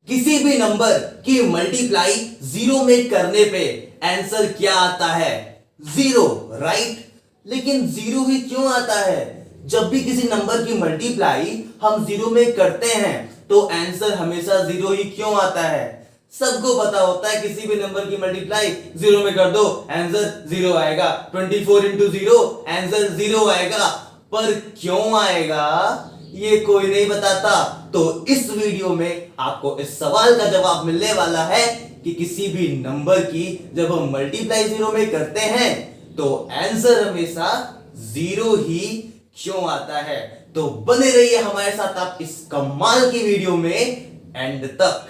किसी भी नंबर की मल्टीप्लाई जीरो में करने पे आंसर क्या आता है? Zero, right. लेकिन जीरो ही क्यों आता है? जब भी किसी नंबर की मल्टीप्लाई हम जीरो में करते हैं तो आंसर हमेशा जीरो ही क्यों आता है? सबको पता होता है किसी भी नंबर की मल्टीप्लाई जीरो में कर दो आंसर जीरो आएगा। 24 इंटू जीरो आंसर जीरो आएगा। पर क्यों आएगा ये कोई नहीं बताता। तो इस वीडियो में आपको इस सवाल का जवाब मिलने वाला है कि किसी भी नंबर की जब हम मल्टीप्लाई जीरो में करते हैं तो आंसर हमेशा जीरो ही क्यों आता है। तो बने रहिए हमारे साथ आप इस कमाल की वीडियो में एंड तक।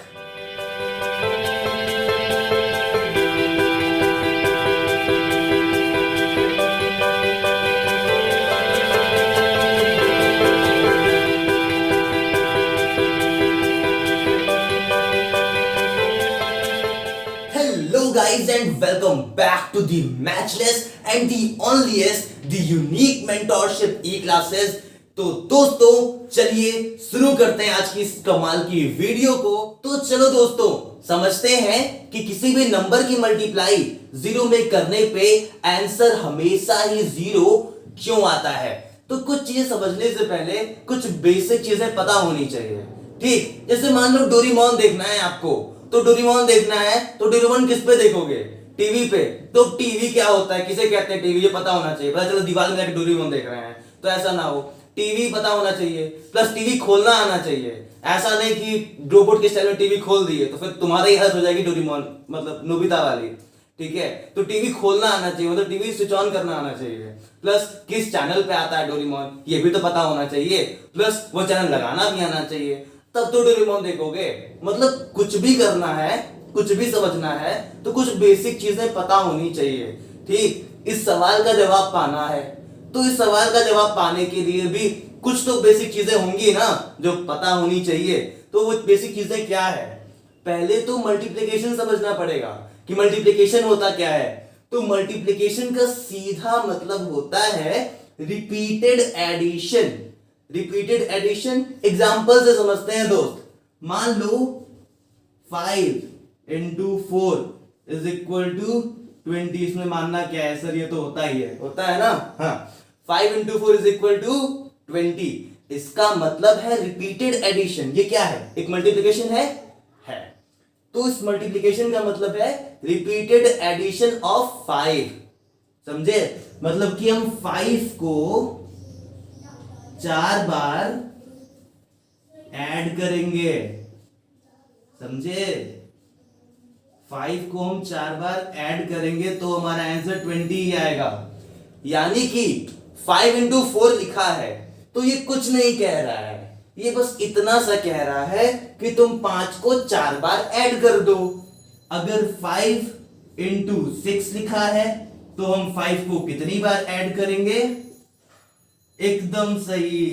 Hello guys and welcome back to the matchless and the onlyest, the unique mentorship e-classes। तो दोस्तों चलिए शुरू करते हैं आज की इस कमाल की वीडियो को। तो चलो दोस्तों समझते हैं कि किसी भी नंबर की मल्टीप्लाई जीरो में करने पे आंसर हमेशा ही जीरो क्यों आता है। तो कुछ चीजें समझने से पहले कुछ बेसिक चीजें पता होनी चाहिए। ठीक, जैसे मान लो डोरेमोन देखना है आपको, तो डोरेमोन देखना है तो डोरेमोन किस पे देखोगे? टीवी पे। तो टीवी क्या होता है, किसे कहते हैं टीवी, ये पता होना चाहिए। पता चलो दीवार में जाके डोरेमोन देख रहे हैं, तो ऐसा ना हो। टीवी पता होना चाहिए, प्लस टीवी खोलना आना चाहिए। ऐसा नहीं कि रोबोट के स्टाइल में टीवी खोल दिए तो फिर तुम्हारा ही हालत हो जाएगी डोरेमोन मतलब नोबिता वाली। ठीक है, तो टीवी खोलना आना चाहिए, मतलब टीवी स्विच ऑन करना आना चाहिए। प्लस किस चैनल पे आता है डोरेमोन ये भी तो पता होना चाहिए। प्लस वो चैनल लगाना भी आना चाहिए, तब तो डोरेमोन देखोगे। मतलब कुछ भी करना है, कुछ भी समझना है तो कुछ बेसिक चीजें पता होनी चाहिए। ठीक, इस सवाल का जवाब पाना है तो इस सवाल का जवाब पाने के लिए भी कुछ तो बेसिक चीजें होंगी ना जो पता होनी चाहिए। तो वो बेसिक चीजें क्या है? पहले तो मल्टीप्लिकेशन समझना पड़ेगा कि मल्टीप्लिकेशन होता क्या है। तो मल्टीप्लिकेशन का सीधा मतलब होता है repeated addition. Repeated addition example से समझते हैं दोस्त। मान लो 5 इंटू 4 इज इक्वल टू 20। इसमें मानना क्या है सर? ये तो होता ही है, होता है ना। हाँ, 5 इंटू 4 इज इक्वल टू 20। इसका मतलब है रिपीटेड एडिशन। ये क्या है? एक मल्टीप्लिकेशन है। तो इस मल्टीप्लिकेशन का मतलब है रिपीटेड एडिशन ऑफ 5। समझे? मतलब कि हम 5 को 4 बार ऐड करेंगे। समझे? 5 को हम 4 बार ऐड करेंगे तो हमारा आंसर 20 ही आएगा। यानी कि 5 इंटू 4 लिखा है तो ये कुछ नहीं कह रहा है, ये बस इतना सा कह रहा है कि तुम 5 को 4 बार ऐड कर दो। अगर 5 इंटू 6 लिखा है तो हम 5 को कितनी बार ऐड करेंगे? एकदम सही,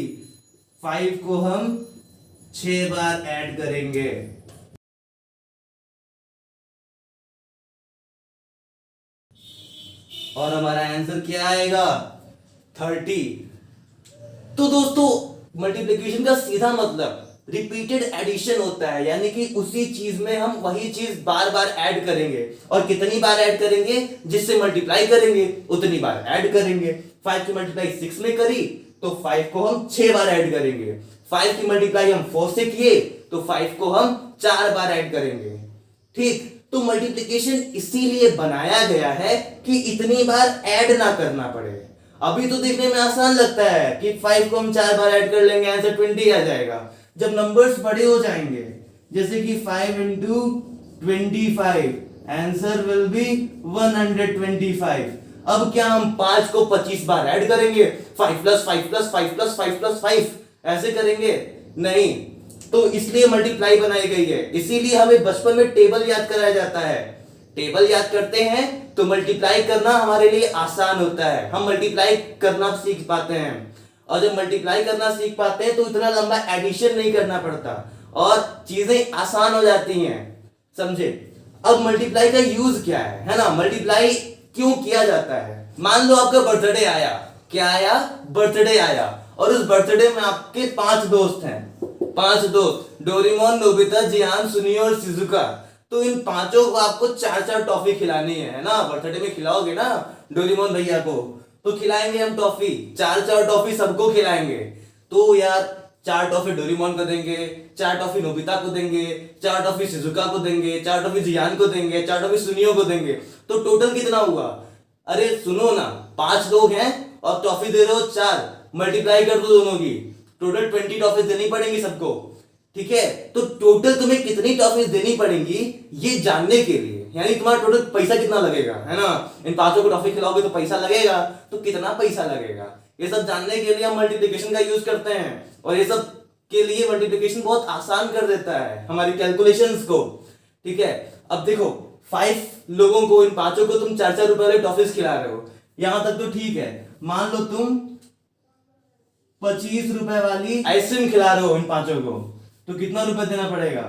5 को हम 6 बार ऐड करेंगे। और हमारा आंसर क्या आएगा? 30। तो दोस्तों मल्टीप्लिकेशन का सीधा मतलब रिपीटेड एडिशन होता है, यानी कि उसी चीज में हम वही चीज बार बार ऐड करेंगे। और कितनी बार ऐड करेंगे? जिससे मल्टीप्लाई करेंगे उतनी बार ऐड करेंगे। 5 की मल्टीप्लाई 6 में करी तो 5 को हम 6 बार ऐड करेंगे। 5 की मल्टीप्लाई हम 4 से किए तो 5 को हम 4 बार ऐड करेंगे। ठीक, तो मल्टीप्लिकेशन इसीलिए बनाया गया है कि इतनी बार ऐड ना करना पड़े। अभी तो देखने में आसान लगता है कि 5 को हम 4 बार ऐड कर लेंगे आंसर 20 आ जाएगा। जब नंबर्स बड़े हो जाएंगे, जैसे कि 5 इंटू 25 आंसर विल बी 125। अब क्या हम 5 को 25 बार ऐड करेंगे? 5 प्लस 5 प्लस 5 प्लस 5 प्लस 5 ऐसे करेंगे? नहीं। तो इसलिए मल्टीप्लाई बनाई गई है। इसीलिए हमें बचपन में टेबल याद कराया जाता है। टेबल याद करते हैं तो मल्टीप्लाई करना हमारे लिए आसान होता है, हम मल्टीप्लाई करना सीख पाते हैं। और जब मल्टीप्लाई करना सीख पाते हैं तो इतना लंबा एडिशन नहीं करना पड़ता और चीजें आसान हो जाती हैं। समझे? अब मल्टीप्लाई का यूज क्या है ना? मल्टीप्लाई क्यों किया जाता है? मान लो आपका बर्थडे आया, क्या आया? बर्थडे आया, और उस बर्थडे में आपके 5 दोस्त हैं। 5 दोस्त डोरेमोन, नोबिता, जियान, सुनियो और शिजुका। तो इन पांचों को आपको 4-4 टॉफी खिलानी है ना। बर्थडे में खिलाओगे ना डोरेमोन भैया को, तो खिलाएंगे हम टॉफी, 4-4 टॉफी सबको खिलाएंगे। तो यार 4 टॉफी डोरेमोन को देंगे, 4 टॉफी नोबिता को देंगे, 4 टॉफी शिजुका को देंगे, 4 टॉफी जियान को देंगे, 4 टॉफी सुनियो को देंगे। तो टोटल कितना हुआ? अरे सुनो ना, 5 लोग हैं और टॉफी दे रहे हो 4, मल्टीप्लाई कर दो दोनों की, टोटल 20 टॉफी देनी पड़ेंगी सबको। ठीक है, तो टोटल तुम्हें कितनी टॉफीज देनी पड़ेंगी ये जानने के लिए, यानी तुम्हारा टोटल पैसा कितना लगेगा, है ना। इन पांचों को टॉफी खिलाओगे तो पैसा लगेगा, तो कितना पैसा लगेगा ये सब जानने के लिए हम मल्टीप्लिकेशन का यूज करते हैं। और ये सब के लिए मल्टीप्लिकेशन बहुत आसान कर देता है हमारी कैलकुलेशंस को। ठीक है, अब देखो 5 लोगों को, इन पांचों को तुम 4-4 रुपए वाले टॉफीज खिला रहे हो, यहां तक तो ठीक है। मान लो तुम 25 रुपए वाली आइसक्रीम खिला रहे हो इन पांचों को, तो कितना रुपए देना पड़ेगा?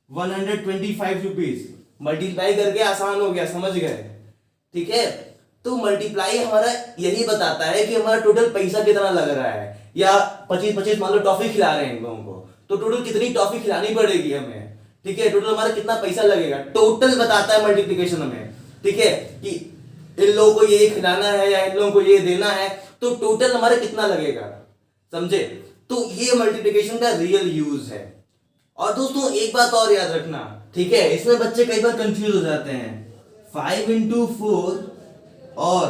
125 रुपीज। मल्टीप्लाई करके आसान हो गया, समझ गए। ठीक है, तो मल्टीप्लाई हमारा यही बताता है कि हमारा टोटल पैसा कितना लग रहा है। या 25-25 मान लो टॉफी खिला रहे हैं इन लोगों को, तो टोटल कितनी टॉफी खिलानी पड़ेगी हमें। ठीक है, टोटल हमारा कितना पैसा लगेगा, टोटल बताता है मल्टीप्लिकेशन हमें। ठीक है, कि इन लोगों को ये खिलाना है या इन लोगों को ये देना है, तो टोटल हमारा कितना लगेगा, समझे। तो ये मल्टीप्लिकेशन का रियल यूज है। और दोस्तों एक बात और याद रखना, ठीक है, इसमें बच्चे कई बार कंफ्यूज हो जाते हैं। 5 into 4 और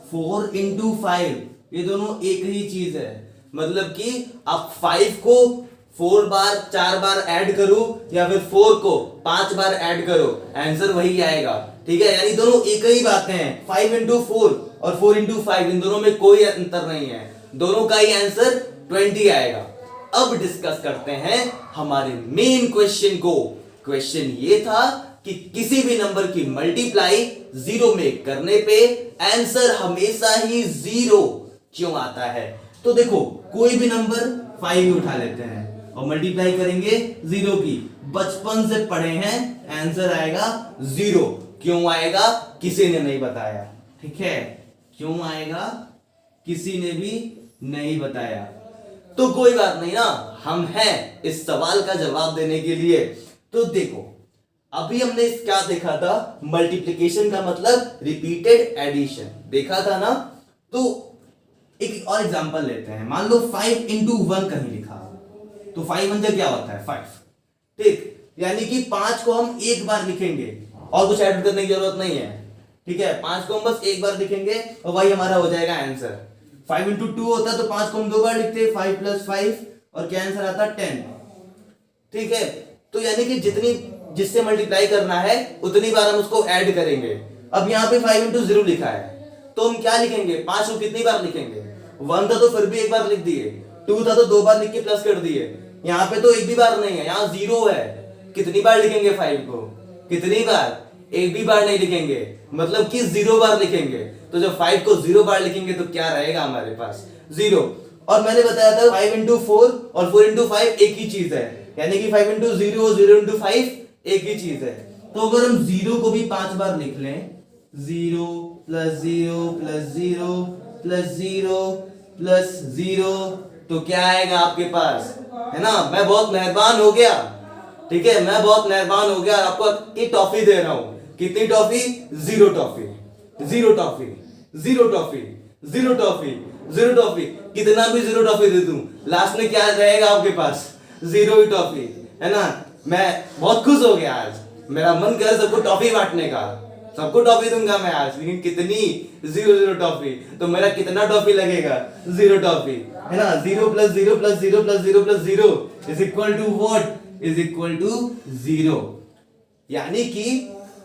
4 into 5 ये दोनों एक ही चीज है। मतलब कि आप 5 को 4 बार ऐड करो या फिर 4 को 5 बार ऐड करो, आंसर वही आएगा। ठीक है, यानी दोनों एक ही बातें हैं। 5 into 4 और 4 into 5 इन दोनों में कोई अंतर नहीं है, दोनों का ही आंसर 20 आएगा। अब डिस्कस करते हैं हमारे मेन क्वेश्चन को। क्वेश्चन ये था कि किसी भी नंबर की मल्टीप्लाई 0 में करने पे आंसर हमेशा ही 0 क्यों आता है। तो देखो कोई भी नंबर 5 ही उठा लेते हैं और मल्टीप्लाई करेंगे 0 की, बचपन से पढ़े हैं, आंसर आएगा 0। क्यों आएगा किसी ने नहीं बताया। ठीक है, क्यों आएगा किसी ने भी नहीं बताया। तो कोई बात नहीं ना, हम हैं इस सवाल का जवाब देने के लिए। तो देखो अभी हमने क्या देखा था, मल्टीप्लिकेशन का मतलब रिपीटेड एडिशन देखा था ना। तो एक और एग्जांपल लेते हैं। मान लो 5 into 1 कहीं लिखा, तो 5 1 क्या होता है 5। ठीक, यानी कि 5 को हम एक बार लिखेंगे और कुछ ऐड करने की जरूरत नहीं है। ठीक है, 5 को हम बस एक बार लिखेंगे और वही हमारा हो जाएगा आंसर। 5 into 2 होता है तो 5 को हम 2 बार लिखते हैं, 5 + 5 और क्या आंसर आता है 10। ठीक है, तो यानी कि जिससे मल्टीप्लाई करना है उतनी बार हम उसको ऐड करेंगे। अब यहाँ पे 5 into 0 लिखा है, तो हम क्या लिखेंगे, 5 को कितनी बार लिखेंगे। 1 था तो फिर भी एक बार लिख दिए, 2 था तो 2 बार लिख के प्लस कर दिए। यहाँ पे तो एक भी बार नहीं है, यहाँ 0 है। कितनी बार लिखेंगे 5 को, कितनी बार, एक भी बार नहीं लिखेंगे, मतलब कि 0 बार लिखेंगे। तो जब 5 को 0 बार लिखेंगे तो क्या रहेगा हमारे पास 0। और मैंने बताया था 5 into 4 और 4 into 5 एक ही चीज है, यानी कि 5 into 0 और 0 into 5 एक ही चीज है। तो अगर हम 0 को भी 5 बार लिख लें, 0 + 0 + 0 + 0 + 0, तो क्या आएगा आपके पास, है ना। मैं बहुत मेहरबान हो गया, ठीक है, मैं बहुत मेहरबान हो गया, आपको एक टॉफी दे रहा हूं। कितनी toffee, 0 toffee, 0 toffee, 0 toffee, 0 toffee, 0 toffee. कितना भी 0 टॉफी दे दूं, लास्ट में क्या रहेगा आपके पास, 0 ही टॉफी, है ना। मैं बहुत खुश हो गया आज, मेरा मन कर सबको टॉफी बांटने का, सबको टॉफी दूंगा मैं आज, लेकिन कितनी, 0 टॉफी। तो मेरा कितना टॉफी लगेगा, 0 टॉफी, है ना। 0 + 0 + 0 + 0 + 0 is equal to what, is equal to 0। यानी कि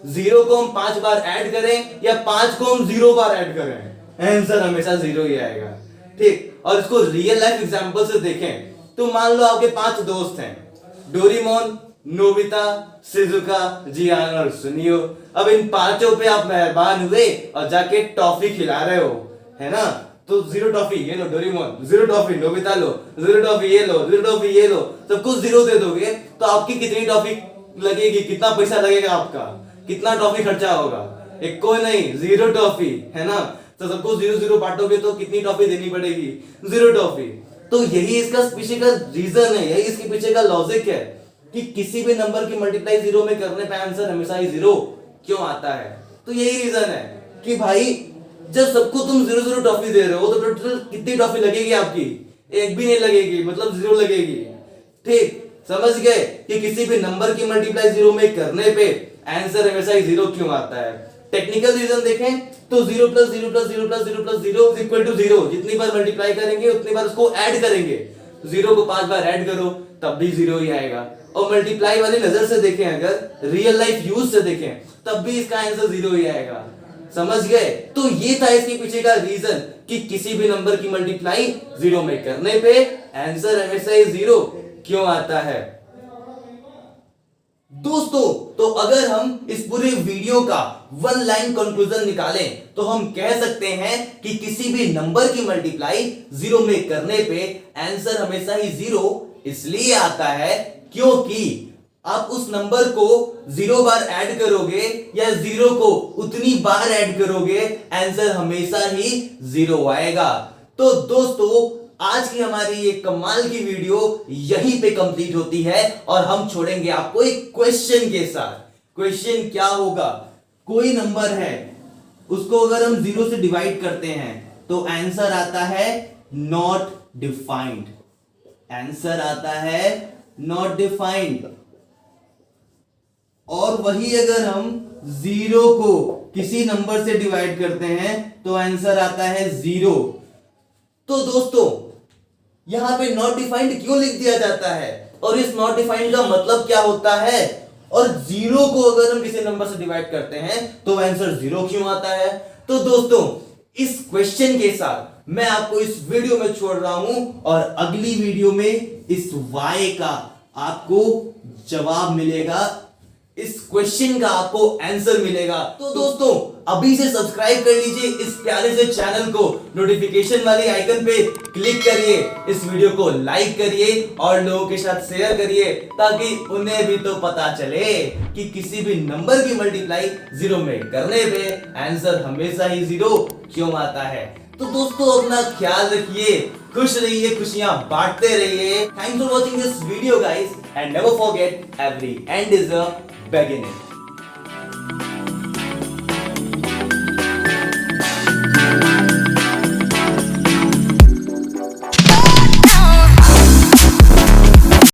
0 को हम 5 बार ऐड करें या 5 को हम 0 बार ऐड करें, आंसर हमेशा 0 ही आएगा। ठीक, और इसको रियल लाइफ एग्जांपल से देखें तो मान लो आपके 5 दोस्त हैं, डोरेमोन, नोबिता, शिजुका, जियान और सुनियो। अब इन पांचों पे आप मेहरबान हुए और जाके टॉफी खिला रहे हो, है ना। तो 0 टॉफी ये लो डोरेमोन, 0 टॉफी नोबिता लो, 0 टॉफी ये लो, 0 टॉफी ये लो, सबको 0 दे दोगे तो आपकी कितनी टॉफी लगेगी, कितना पैसा लगेगा आपका, कितना टॉफी खर्चा होगा, एक कोई नहीं, 0 टॉफी, है ना। तो सबको 0 0 बांटोगे तो कितनी टॉफी देनी पड़ेगी, 0 टॉफी। तो यही इसका पीछे का रीजन है, यही इसके पीछे का लॉजिक है कि किसी भी नंबर की मल्टीप्लाई जीरो में करने पे आंसर हमेशा ही जीरो क्यों आता है। तो यही रीजन है कि भाई जब सबको तुम जीरो जीरो टॉफी दे रहे हो तो टोटल कितनी टॉफी लगेगी आपकी? एक भी नहीं लगेगी, मतलब जीरो लगेगी। ठीक, समझ गए कि किसी भी नंबर की मल्टीप्लाई जीरो में करने पे आंसर हमेशा ही जीरो क्यों आता है। टेक्निकल रीजन देखें तो zero plus zero plus zero plus zero plus zero is equal to zero. जितनी बार मल्टीप्लाई करेंगे उतनी बार उसको ऐड करेंगे। जीरो को 5 बार ऐड करो तब भी जीरो ही आएगा। और मल्टीप्लाई वाली नजर से देखें, अगर रियल लाइफ यूज से देखें तब भी इसका आंसर जीरो ही आएगा। समझ गए? तो ये था इसके पीछे का रीजन कि किसी भी नंबर की मल्टीप्लाई जीरो में करने पे आंसर हमेशा ही जीरो क्यों आता है। दोस्तों, तो अगर हम इस पूरे वीडियो का वन लाइन कंक्लूजन निकालें तो हम कह सकते हैं कि किसी भी नंबर की मल्टीप्लाई जीरो में करने पे आंसर हमेशा ही जीरो इसलिए आता है क्योंकि आप उस नंबर को जीरो बार ऐड करोगे या जीरो को उतनी बार ऐड करोगे आंसर हमेशा ही जीरो आएगा। तो दोस्तों, आज की हमारी ये कमाल की वीडियो यहीं पे कंप्लीट होती है और हम छोड़ेंगे आपको एक क्वेश्चन के साथ। क्वेश्चन क्या होगा? कोई नंबर है, उसको अगर हम जीरो से डिवाइड करते हैं तो आंसर आता है नॉट डिफाइंड। आंसर आता है नॉट डिफाइंड। और वही अगर हम जीरो को किसी नंबर से डिवाइड करते हैं तो आंसर आता है जीरो। तो दोस्तों, यहां पे नॉट डिफाइंड क्यों लिख दिया जाता है और इस नॉट डिफाइंड का मतलब क्या होता है, और जीरो को अगर हम किसी नंबर से डिवाइड करते हैं तो आंसर जीरो क्यों आता है। तो दोस्तों, इस क्वेश्चन के साथ मैं आपको इस वीडियो में छोड़ रहा हूं और अगली वीडियो में इस वाई का आपको जवाब मिलेगा, इस क्वेश्चन का आपको आंसर मिलेगा। तो दोस्तों, अभी से सब्सक्राइब कर लीजिए इस प्यारे से चैनल को, नोटिफिकेशन वाले आइकन पे क्लिक करिए, इस वीडियो को लाइक करिए और लोगों के साथ शेयर करिए ताकि उन्हें भी तो पता चले कि किसी भी नंबर की मल्टीप्लाई जीरो में करने पे आंसर हमेशा ही जीरो क्यों आता है। तो दोस्तों, अपना ख्याल रखिए, खुश रहिए, खुशियां बांटते रहिए। Thanks for watching this video guys and never forget every and is a beginning.